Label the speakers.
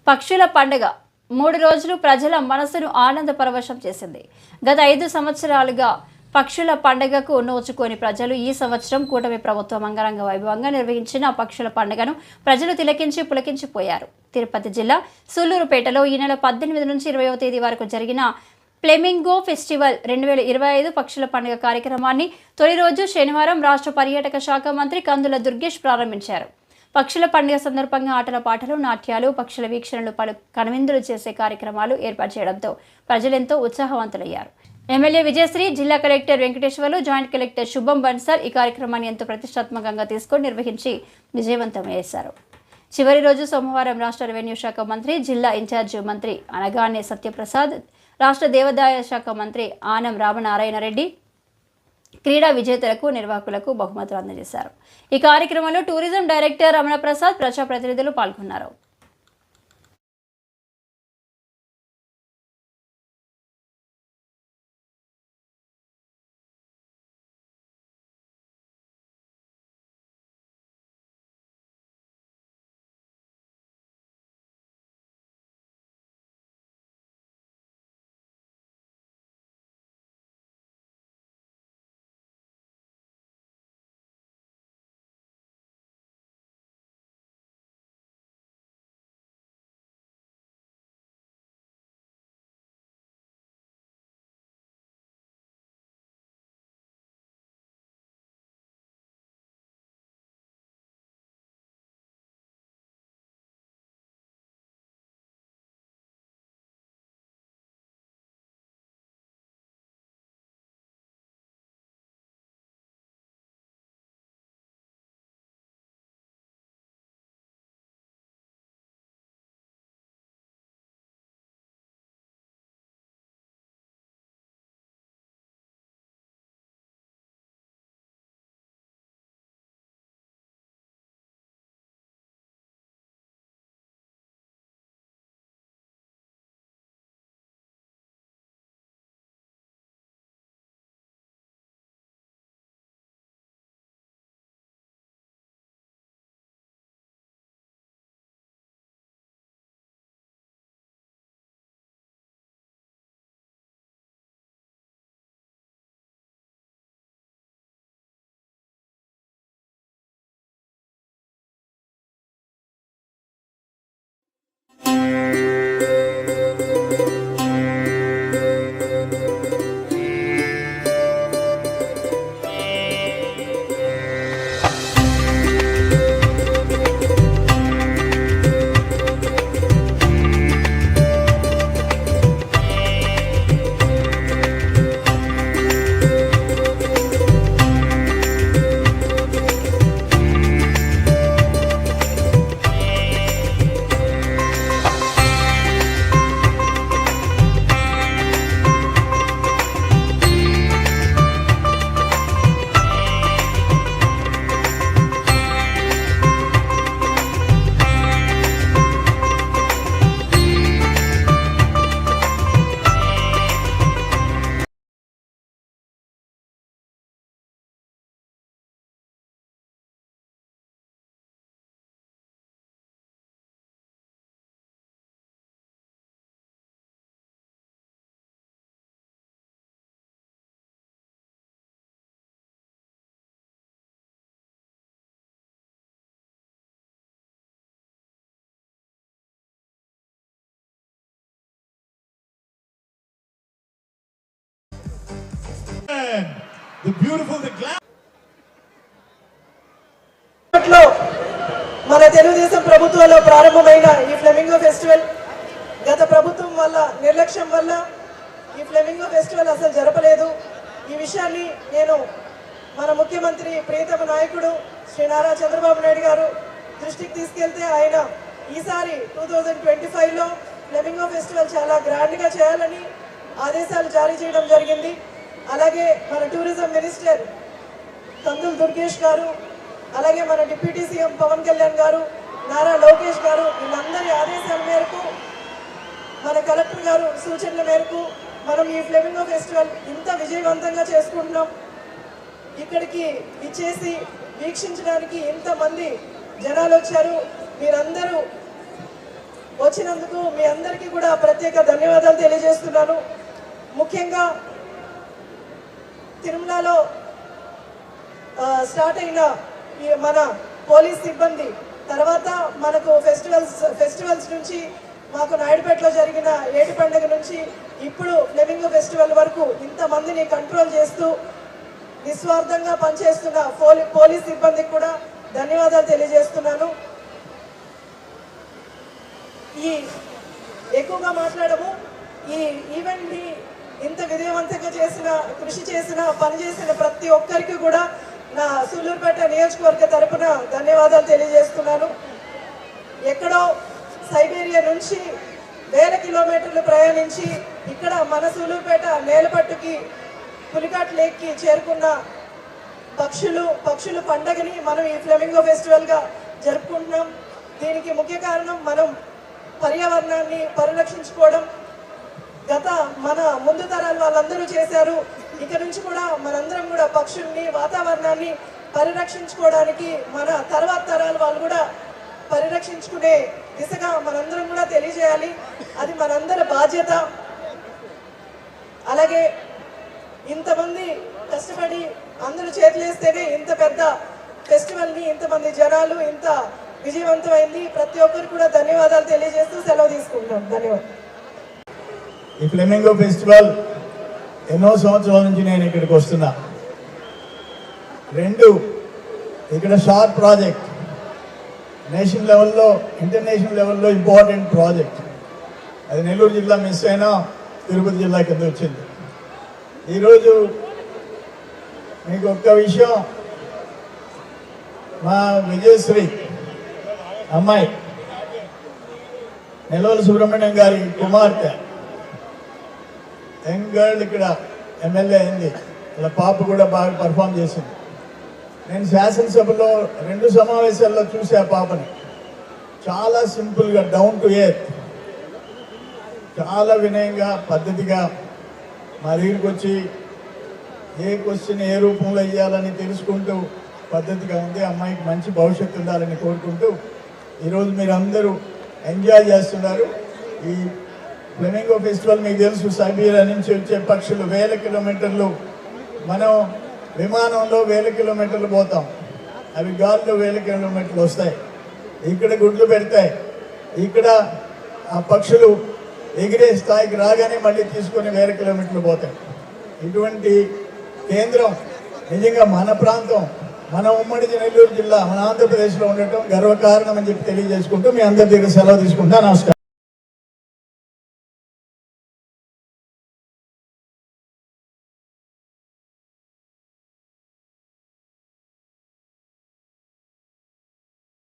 Speaker 1: పక్షుల పండుగ 3 రోజులు ప్రజల మనసును ఆనంద పరవశం చేసింది. గత 5 సంవత్సరాలుగా పక్షుల పండుగకు నోచుకొని ప్రజలు ఈ సంవత్సరం కూటమి ప్రభుత్వం అంగరంగ వైభవంగా నిర్వహించిన పక్షుల పండుగను ప్రజలు తిలకించి పులకించిపోయారు. తిరుపతి జిల్లా సూళ్లూరుపేటలో ఈ నెల 18 నుంచి 20వ తేదీ వరకు జరిగిన ఫ్లెమింగో ఫెస్టివల్ 2025 పక్షుల పండుగ కార్యక్రమాన్ని తొలి రోజు శనివారం రాష్ట్ర పర్యాటక శాఖ మంత్రి కందుల దుర్గేష్ ప్రారంభించారు. పక్షుల పండుగ సందర్భంగా ఆటల పాటలు, నాట్యాలు, పక్షుల వీక్షణలు, పలు కనువిందులు చేసే కార్యక్రమాలు ఏర్పాటు చేయడంతో ప్రజలెంతో ఉత్సాహవంతులయ్యారు. ఎమ్మెల్యే విజయశ్రీ, జిల్లా కలెక్టర్ వెంకటేశ్వర్లు, జాయింట్ కలెక్టర్ శుభం బన్సల్ ఈ కార్యక్రమాన్ని ఎంతో ప్రతిష్టాత్మకంగా తీసుకొని నిర్వహించి విజయవంతం చేశారు. చివరి రోజు సోమవారం రాష్ట్ర రెవెన్యూ శాఖ మంత్రి, జిల్లా ఇన్ఛార్జ్ మంత్రి అనగానే సత్యప్రసాద్, రాష్ట్ర దేవాదాయ శాఖ మంత్రి ఆనం రామనారాయణ రెడ్డి క్రీడా విజేతలకు, నిర్వాహకులకు బహుమతులు అందజేశారు. ఈ కార్యక్రమంలో టూరిజం డైరెక్టర్ రమణ ప్రసాద్, ప్రజాప్రతినిధులు పాల్గొన్నారు.
Speaker 2: The beautiful, the glass.
Speaker 3: మన తెలుగుదేశం ప్రభుత్వంలో ప్రారంభమైన ఈ ఫ్లెమింగో ఫెస్టివల్ గత ప్రభుత్వం వల్ల నిర్లక్ష్యం వల్ల ఈ ఫ్లెమింగో ఫెస్టివల్ అసలు జరపలేదు. ఈ విషయాన్ని నేను మన ముఖ్యమంత్రి ప్రియతమ నాయకుడు శ్రీ నారా చంద్రబాబు నాయుడు గారు దృష్టికి తీసుకెళ్తే ఆయన ఈసారి 2025లో ఫ్లెమింగో ఫెస్టివల్ చాలా గ్రాండ్గా చేయాలని ఆదేశాలు జారీ చేయడం జరిగింది. అలాగే మన టూరిజం మినిస్టర్ కందుల దుర్గేష్ గారు, అలాగే మన డిప్యూటీ సీఎం పవన్ కళ్యాణ్ గారు, నారా లోకేష్ గారు వీళ్ళందరి ఆదేశాల మేరకు, మన కలెక్టర్ గారు సూచనల మేరకు మనం ఈ ఫ్లెమింగో ఫెస్టివల్ ఇంత విజయవంతంగా చేసుకుంటున్నాం. ఇక్కడికి ఇచ్చేసి వీక్షించడానికి ఇంతమంది జనాలు వచ్చారు. మీరందరూ వచ్చినందుకు మీ అందరికీ కూడా ప్రత్యేక ధన్యవాదాలు తెలియజేస్తున్నాను. ముఖ్యంగా తిరుమలలో స్టార్ట్ అయిన మన పోలీస్ సిబ్బంది, తర్వాత మనకు ఫెస్టివల్స్ నుంచి, మాకు నాయుడుపేటలో జరిగిన ఏటి పండుగ నుంచి ఇప్పుడు ఫ్లెమింగో ఫెస్టివల్ వరకు ఇంతమందిని కంట్రోల్ చేస్తూ నిస్వార్థంగా పనిచేస్తున్న పోలీస్ సిబ్బందికి కూడా ధన్యవాదాలు తెలియజేస్తున్నాను. ఈ ఎక్కువగా మాట్లాడము, ఈ ఈవెంట్ని ఇంత విజయవంతంగా కృషి చేసిన పనిచేసిన ప్రతి ఒక్కరికి కూడా నా సూళ్ళూరుపేట నియోజకవర్గ తరపున ధన్యవాదాలు తెలియజేస్తున్నాను. ఎక్కడో సైబీరియా నుంచి వేల కిలోమీటర్లు ప్రయాణించి ఇక్కడ మన సూళ్ళూరుపేట నేలపట్టుకి పులికాట్ లేక్కి చేరుకున్న పక్షులు పండగని మనం ఈ ఫ్లెమింగో ఫెస్టివల్గా జరుపుకుంటున్నాం. దీనికి ముఖ్య కారణం మనం పర్యావరణాన్ని పరిరక్షించుకోవడం. మన ముందు తరాలు వాళ్ళందరూ చేశారు. ఇక నుంచి కూడా మనందరం కూడా పక్షుల్ని, వాతావరణాన్ని పరిరక్షించుకోవడానికి మన తర్వాత తరాలు వాళ్ళు కూడా పరిరక్షించుకునే దిశగా మనందరం కూడా తెలియజేయాలి. అది మనందరి బాధ్యత. అలాగే ఇంతమంది కష్టపడి అందరూ చేతులేస్తేనే ఇంత పెద్ద ఫెస్టివల్ని ఇంతమంది జనాలు ఇంత విజయవంతమైంది. ప్రతి ఒక్కరు కూడా ధన్యవాదాలు తెలియజేస్తూ సెలవు తీసుకుంటాం. ధన్యవాదాలు.
Speaker 2: ఈ ఫ్లెమింగో ఫెస్టివల్ ఎన్నో సంవత్సరాల నుంచి నేను ఇక్కడికి వస్తున్నా. ఇక్కడ షార్ట్ ప్రాజెక్ట్, నేషనల్ లెవెల్లో, ఇంటర్నేషనల్ లెవెల్లో ఇంపార్టెంట్ ప్రాజెక్ట్. అది నెల్లూరు జిల్లా మిస్ అయినా తిరుపతి జిల్లా కింద వచ్చింది. ఈరోజు మీకు ఒక్క విషయం, మా విజయశ్రీ అమ్మాయి నెల్లూరు సుబ్రహ్మణ్యం గారి కుమార్తె, యంగ్ గర్ల్, ఇక్కడ ఎమ్మెల్యే అయింది. వాళ్ళ పాప కూడా బాగా పర్ఫామ్ చేసింది. నేను శాసనసభలో 2 సమావేశాల్లో చూసి ఆ పాపని చాలా సింపుల్గా, డౌన్ టు ఎర్త్, చాలా వినయంగా, పద్ధతిగా మా దగ్గరికి వచ్చి ఏ క్వశ్చన్ ఏ రూపంలో ఇవ్వాలని తెలుసుకుంటూ పద్ధతిగా ఉంది. అమ్మాయికి మంచి భవిష్యత్తు ఉండాలని కోరుకుంటూ ఈరోజు మీరు అందరూ ఎంజాయ్ చేస్తున్నారు. ఈ ఫ్లెమింగో ఫెస్టివల్ మీకు తెలుసు, సైబీరియా నుంచి వచ్చే పక్షులు వేల కిలోమీటర్లు, మనం విమానంలో వేల కిలోమీటర్లు పోతాం, అవి గాల్లో వేల కిలోమీటర్లు వస్తాయి, ఇక్కడ గుడ్లు పెడతాయి, ఇక్కడ ఆ పక్షులు ఎగిరే స్థాయికి రాగానే మళ్ళీ తీసుకొని వేల కిలోమీటర్లు పోతాయి. ఇటువంటి కేంద్రం నిజంగా మన ప్రాంతం, మన ఉమ్మడి నెల్లూరు జిల్లా, మన ఆంధ్రప్రదేశ్లో ఉండటం గర్వకారణం అని చెప్పి తెలియజేసుకుంటూ మీ అందరి దగ్గర సెలవు తీసుకుంటా. నమస్కారం.